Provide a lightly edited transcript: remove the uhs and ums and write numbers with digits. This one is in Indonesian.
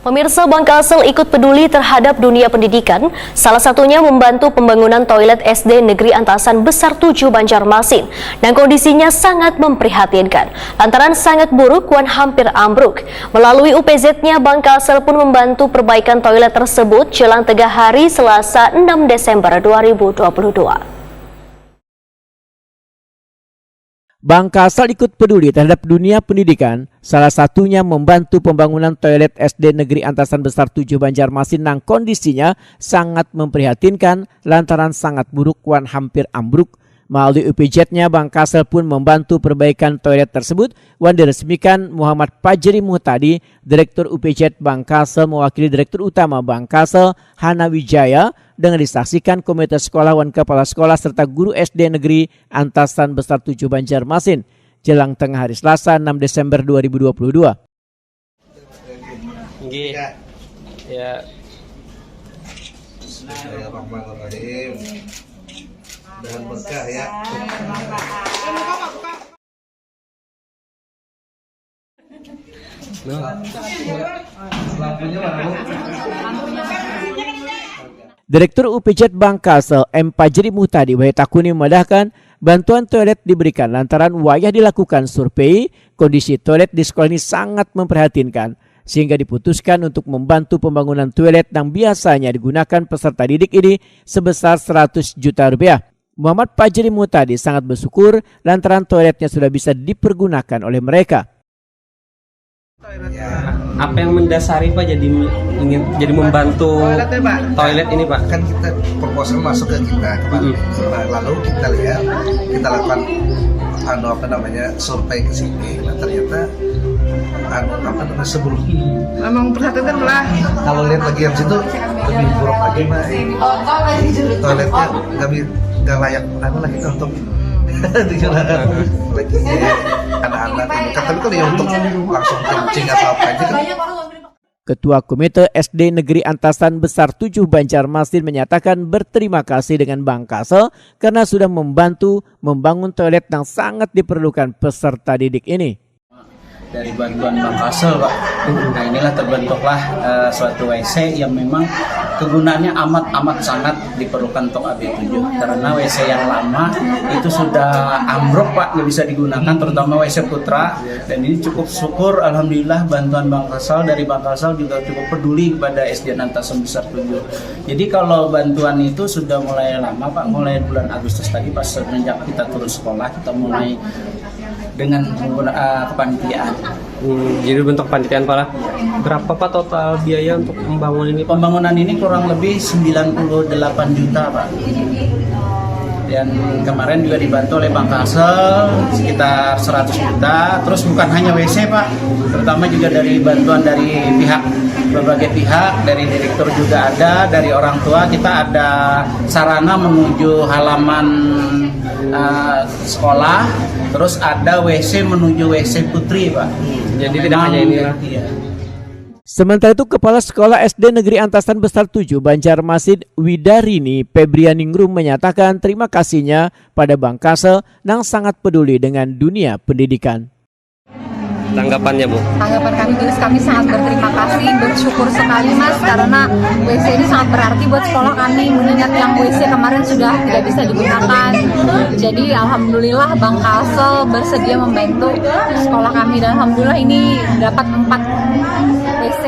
Pemirsa, Bangkalsel ikut peduli terhadap dunia pendidikan, salah satunya membantu pembangunan toilet SD Negeri Antasan Besar 7 Banjarmasin, dan kondisinya sangat memprihatinkan. Lantaran sangat buruk dan hampir ambruk. Melalui UPZ-nya, Bangkalsel pun membantu perbaikan toilet tersebut jelang 3 hari Selasa 6 Desember 2022. Bangkalsel ikut peduli terhadap dunia pendidikan, salah satunya membantu pembangunan toilet SD Negeri Antasan Besar 7 Banjarmasin yang kondisinya sangat memprihatinkan lantaran sangat buruk dan hampir ambruk. Melalui UPZ-nya, Bangkalsel pun membantu perbaikan toilet tersebut dan diresmikan Muhammad Fajri Muhtadi, Direktur UPZ Bangkalsel mewakili Direktur Utama Bangkalsel Hana Wijaya, dengan disaksikan komite sekolah dan kepala sekolah serta guru SD Negeri Antasan Besar 7 Banjarmasin jelang tengah hari Selasa 6 Desember 2022. Ya. Bismillahirrahmanirrahim. Dan berkah ya. Direktur UPZ Bangkalsel M. Fajri Muhtadi Wahitakuni memedahkan bantuan toilet diberikan lantaran wayah dilakukan survei, kondisi toilet di sekolah ini sangat memprihatinkan sehingga diputuskan untuk membantu pembangunan toilet yang biasanya digunakan peserta didik ini sebesar 100 juta rupiah. Muhammad Fajri Muhtadi sangat bersyukur lantaran toiletnya sudah bisa dipergunakan oleh mereka. Apa yang mendasari Pak jadi membantu toilet ini Pak? Kan kita proposal masuk ke kita kemarin. Lalu kita lihat, kita lakukan survei ke sini. Nah, ternyata sebelum memang perhatikan lah. Kalau lihat lagi yang situ lebih buruk lagi Mbak. Toiletnya nggak layak lagi untuk digunakan lagi anak-anak ini. Tapi kalau yang untuk langsung kencing atau apa aja kan. Ketua Komite SD Negeri Antasan Besar 7 Banjarmasin menyatakan berterima kasih dengan Bangkalsel karena sudah membantu membangun toilet yang sangat diperlukan peserta didik ini. Dari bantuan Bangkalsel Pak, nah inilah terbentuklah suatu WC yang memang kegunaannya amat sangat diperlukan untuk AB7 karena WC yang lama itu sudah ambruk Pak, nggak bisa digunakan, terutama WC Putra, dan ini cukup syukur alhamdulillah bantuan Bangkalsel dari Bangkalsel juga cukup peduli kepada SD Antasan Besar 7. Jadi kalau bantuan itu sudah mulai lama Pak, mulai bulan Agustus tadi pas semenjak kita turun sekolah kita mulai dengan menggunakan kepanitiaan. Jadi bentuk kepanitiaan Pak. Berapa Pak total biaya untuk membangun ini? Pembangunan ini kurang lebih 98 juta Pak. Dan kemarin juga dibantu oleh Bangkalsel sekitar 100 juta. Terus bukan hanya WC Pak, terutama juga dari bantuan dari berbagai pihak, dari direktur juga ada, dari orang tua kita ada sarana menuju halaman sekolah, terus ada WC menuju WC Putri Pak. Jadi tidak hanya ini lah. Iya. Sementara itu, Kepala Sekolah SD Negeri Antasan Besar 7 Banjarmasin Widarini Febrianingrum menyatakan terima kasihnya pada Bangkalsel yang sangat peduli dengan dunia pendidikan. Tanggapannya Bu? Tanggapan kami sangat berterima kasih, bersyukur sekali Mas, karena WC ini sangat berarti buat sekolah kami, mengingat yang WC kemarin sudah tidak bisa digunakan. Jadi alhamdulillah Bangkalsel bersedia membantu sekolah kami dan alhamdulillah ini dapat 4 WC.